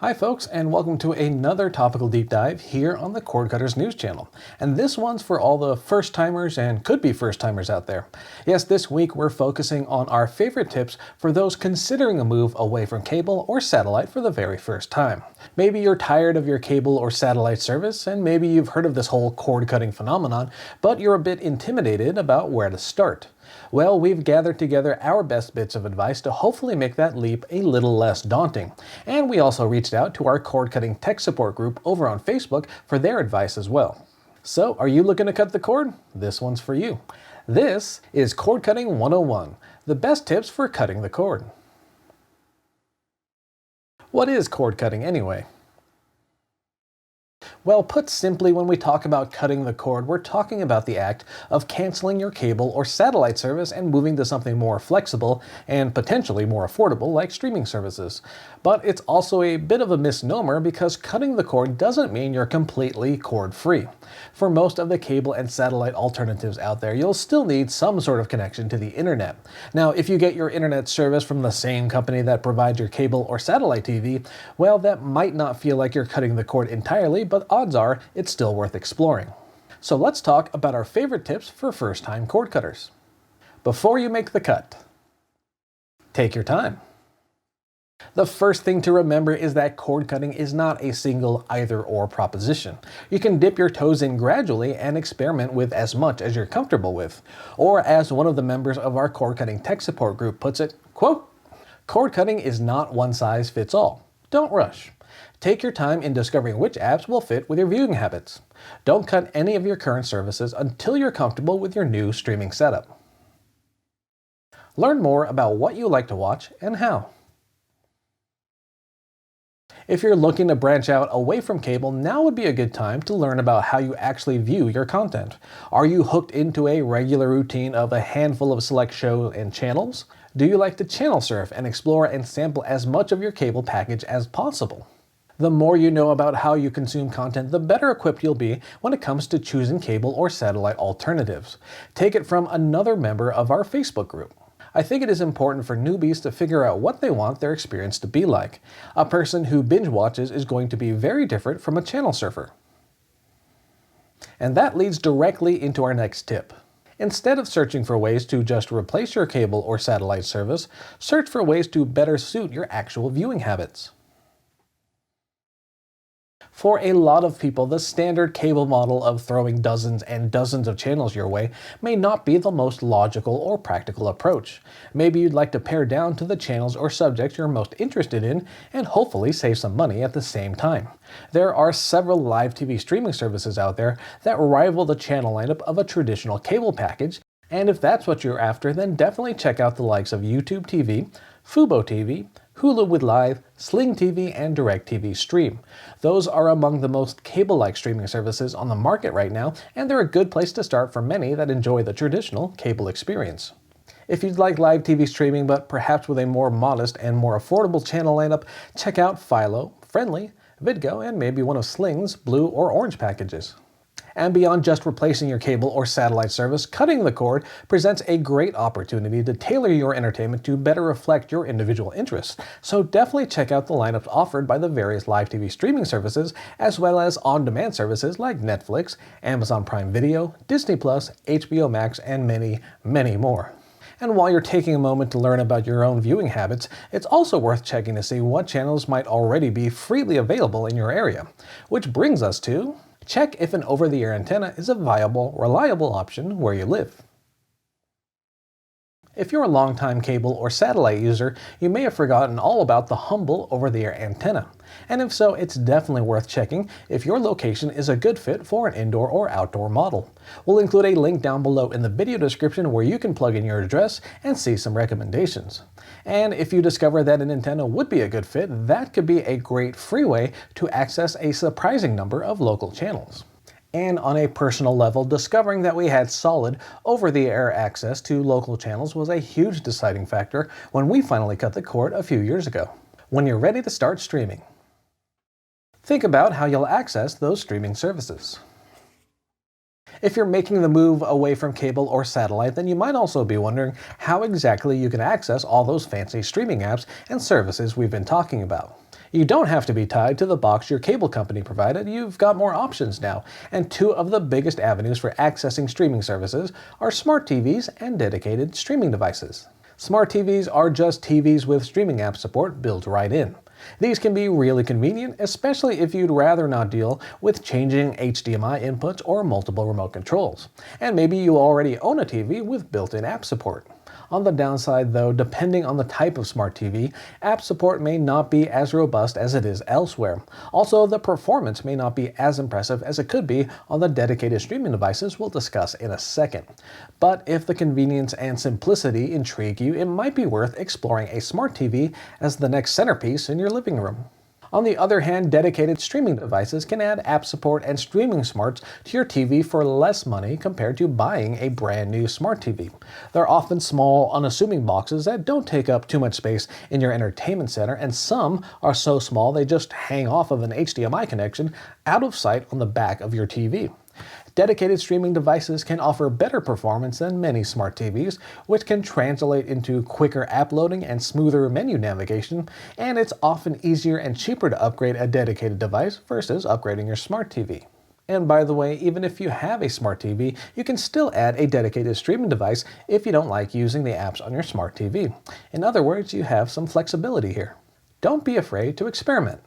Hi folks, and welcome to another topical deep dive here on the Cord Cutters News Channel. And this one's for all the first-timers and could-be first-timers out there. Yes, this week we're focusing on our favorite tips for those considering a move away from cable or satellite for the very first time. Maybe you're tired of your cable or satellite service, and maybe you've heard of this whole cord-cutting phenomenon, but you're a bit intimidated about where to start. Well, we've gathered together our best bits of advice to hopefully make that leap a little less daunting. And we also reached out to our cord-cutting tech support group over on Facebook for their advice as well. So, are you looking to cut the cord? This one's for you. This is Cord Cutting 101, the best tips for cutting the cord. What is cord cutting anyway? Well, put simply, when we talk about cutting the cord, we're talking about the act of canceling your cable or satellite service and moving to something more flexible and potentially more affordable like streaming services. But it's also a bit of a misnomer because cutting the cord doesn't mean you're completely cord-free. For most of the cable and satellite alternatives out there, you'll still need some sort of connection to the internet. Now, if you get your internet service from the same company that provides your cable or satellite TV, well, that might not feel like you're cutting the cord entirely, but odds are it's still worth exploring. So let's talk about our favorite tips for first-time cord cutters. Before you make the cut, take your time. The first thing to remember is that cord cutting is not a single either-or proposition. You can dip your toes in gradually and experiment with as much as you're comfortable with. Or as one of the members of our cord cutting tech support group puts it, quote, "Cord cutting is not one size fits all. Don't rush. Take your time in discovering which apps will fit with your viewing habits. Don't cut any of your current services until you're comfortable with your new streaming setup." Learn more about what you like to watch and how. If you're looking to branch out away from cable, now would be a good time to learn about how you actually view your content. Are you hooked into a regular routine of a handful of select shows and channels? Do you like to channel surf and explore and sample as much of your cable package as possible? The more you know about how you consume content, the better equipped you'll be when it comes to choosing cable or satellite alternatives. Take it from another member of our Facebook group. I think it is important for newbies to figure out what they want their experience to be like. A person who binge watches is going to be very different from a channel surfer. And that leads directly into our next tip. Instead of searching for ways to just replace your cable or satellite service, search for ways to better suit your actual viewing habits. For a lot of people, the standard cable model of throwing dozens and dozens of channels your way may not be the most logical or practical approach. Maybe you'd like to pare down to the channels or subjects you're most interested in and hopefully save some money at the same time. There are several live TV streaming services out there that rival the channel lineup of a traditional cable package, and if that's what you're after, then definitely check out the likes of YouTube TV, Fubo TV, Hulu with Live, Sling TV, and DirecTV Stream. Those are among the most cable-like streaming services on the market right now, and they're a good place to start for many that enjoy the traditional cable experience. If you'd like live TV streaming but perhaps with a more modest and more affordable channel lineup, check out Philo, Friendly, Vidgo, and maybe one of Sling's blue or orange packages. And beyond just replacing your cable or satellite service, cutting the cord presents a great opportunity to tailor your entertainment to better reflect your individual interests. So definitely check out the lineups offered by the various live TV streaming services, as well as on-demand services like Netflix, Amazon Prime Video, Disney+, HBO Max, and many, many more. And while you're taking a moment to learn about your own viewing habits, it's also worth checking to see what channels might already be freely available in your area. Which brings us to check if an over-the-air antenna is a viable, reliable option where you live. If you're a longtime cable or satellite user, you may have forgotten all about the humble over-the-air antenna. And if so, it's definitely worth checking if your location is a good fit for an indoor or outdoor model. We'll include a link down below in the video description where you can plug in your address and see some recommendations. And if you discover that an antenna would be a good fit, that could be a great free way to access a surprising number of local channels. And on a personal level, discovering that we had solid over-the-air access to local channels was a huge deciding factor when we finally cut the cord a few years ago. When you're ready to start streaming, think about how you'll access those streaming services. If you're making the move away from cable or satellite, then you might also be wondering how exactly you can access all those fancy streaming apps and services we've been talking about. You don't have to be tied to the box your cable company provided. You've got more options now, and two of the biggest avenues for accessing streaming services are smart TVs and dedicated streaming devices. Smart TVs are just TVs with streaming app support built right in. These can be really convenient, especially if you'd rather not deal with changing HDMI inputs or multiple remote controls. And maybe you already own a TV with built-in app support. On the downside though, depending on the type of smart TV, app support may not be as robust as it is elsewhere. Also, the performance may not be as impressive as it could be on the dedicated streaming devices we'll discuss in a second. But if the convenience and simplicity intrigue you, it might be worth exploring a smart TV as the next centerpiece in your living room. On the other hand, dedicated streaming devices can add app support and streaming smarts to your TV for less money compared to buying a brand new smart TV. They're often small, unassuming boxes that don't take up too much space in your entertainment center, and some are so small they just hang off of an HDMI connection out of sight on the back of your TV. Dedicated streaming devices can offer better performance than many smart TVs, which can translate into quicker app loading and smoother menu navigation, and it's often easier and cheaper to upgrade a dedicated device versus upgrading your smart TV. And by the way, even if you have a smart TV, you can still add a dedicated streaming device if you don't like using the apps on your smart TV. In other words, you have some flexibility here. Don't be afraid to experiment.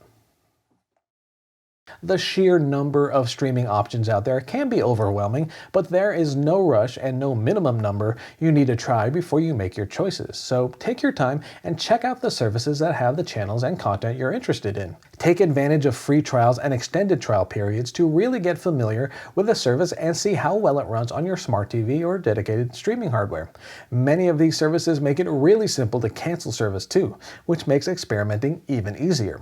The sheer number of streaming options out there can be overwhelming, but there is no rush and no minimum number you need to try before you make your choices. So take your time and check out the services that have the channels and content you're interested in. Take advantage of free trials and extended trial periods to really get familiar with the service and see how well it runs on your smart TV or dedicated streaming hardware. Many of these services make it really simple to cancel service too, which makes experimenting even easier.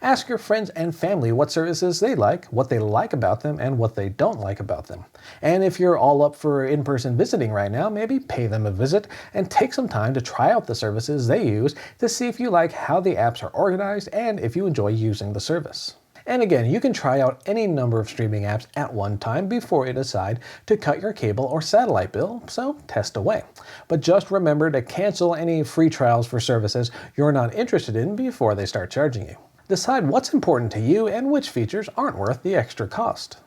Ask your friends and family what services they like, what they like about them, and what they don't like about them. And if you're all up for in-person visiting right now, maybe pay them a visit and take some time to try out the services they use to see if you like how the apps are organized and if you enjoy using the service. And again, you can try out any number of streaming apps at one time before you decide to cut your cable or satellite bill, so test away. But just remember to cancel any free trials for services you're not interested in before they start charging you. Decide what's important to you and which features aren't worth the extra cost.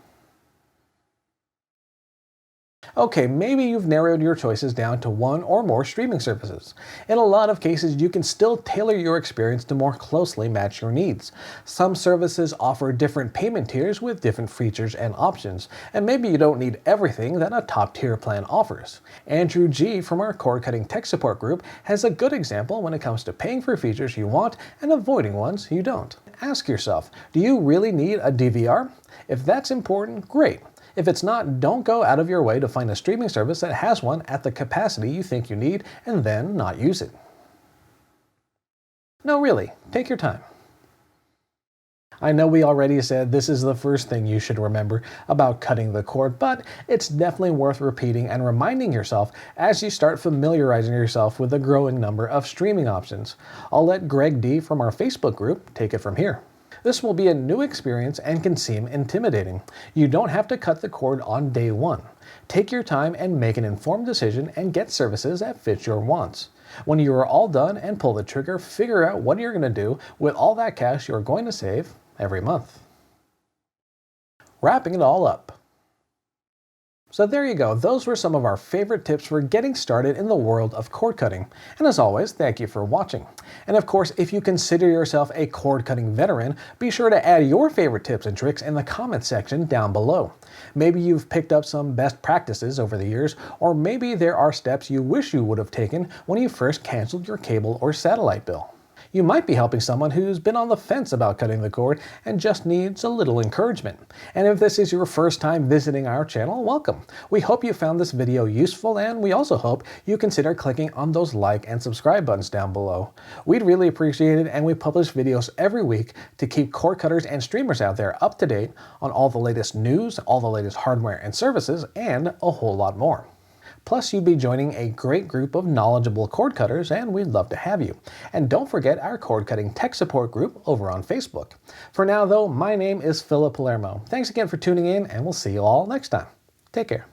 Okay, maybe you've narrowed your choices down to one or more streaming services. In a lot of cases, you can still tailor your experience to more closely match your needs. Some services offer different payment tiers with different features and options, and maybe you don't need everything that a top-tier plan offers. Andrew G. from our Cord Cutting Tech Support group has a good example when it comes to paying for features you want and avoiding ones you don't. Ask yourself, do you really need a DVR? If that's important, great. If it's not, don't go out of your way to find a streaming service that has one at the capacity you think you need and then not use it. No, really, take your time. I know we already said this is the first thing you should remember about cutting the cord, but it's definitely worth repeating and reminding yourself as you start familiarizing yourself with the growing number of streaming options. I'll let Greg D. from our Facebook group take it from here. This will be a new experience and can seem intimidating. You don't have to cut the cord on day one. Take your time and make an informed decision and get services that fit your wants. When you are all done and pull the trigger, figure out what you're going to do with all that cash you're going to save every month. Wrapping it all up. So there you go, those were some of our favorite tips for getting started in the world of cord cutting. And as always, thank you for watching. And of course, if you consider yourself a cord cutting veteran, be sure to add your favorite tips and tricks in the comments section down below. Maybe you've picked up some best practices over the years, or maybe there are steps you wish you would have taken when you first canceled your cable or satellite bill. You might be helping someone who's been on the fence about cutting the cord and just needs a little encouragement. And if this is your first time visiting our channel, welcome. We hope you found this video useful, and we also hope you consider clicking on those like and subscribe buttons down below. We'd really appreciate it, and we publish videos every week to keep cord cutters and streamers out there up to date on all the latest news, all the latest hardware and services, and a whole lot more. Plus, you'd be joining a great group of knowledgeable cord cutters, and we'd love to have you. And don't forget our Cord Cutting Tech Support group over on Facebook. For now, though, my name is Philip Palermo. Thanks again for tuning in, and we'll see you all next time. Take care.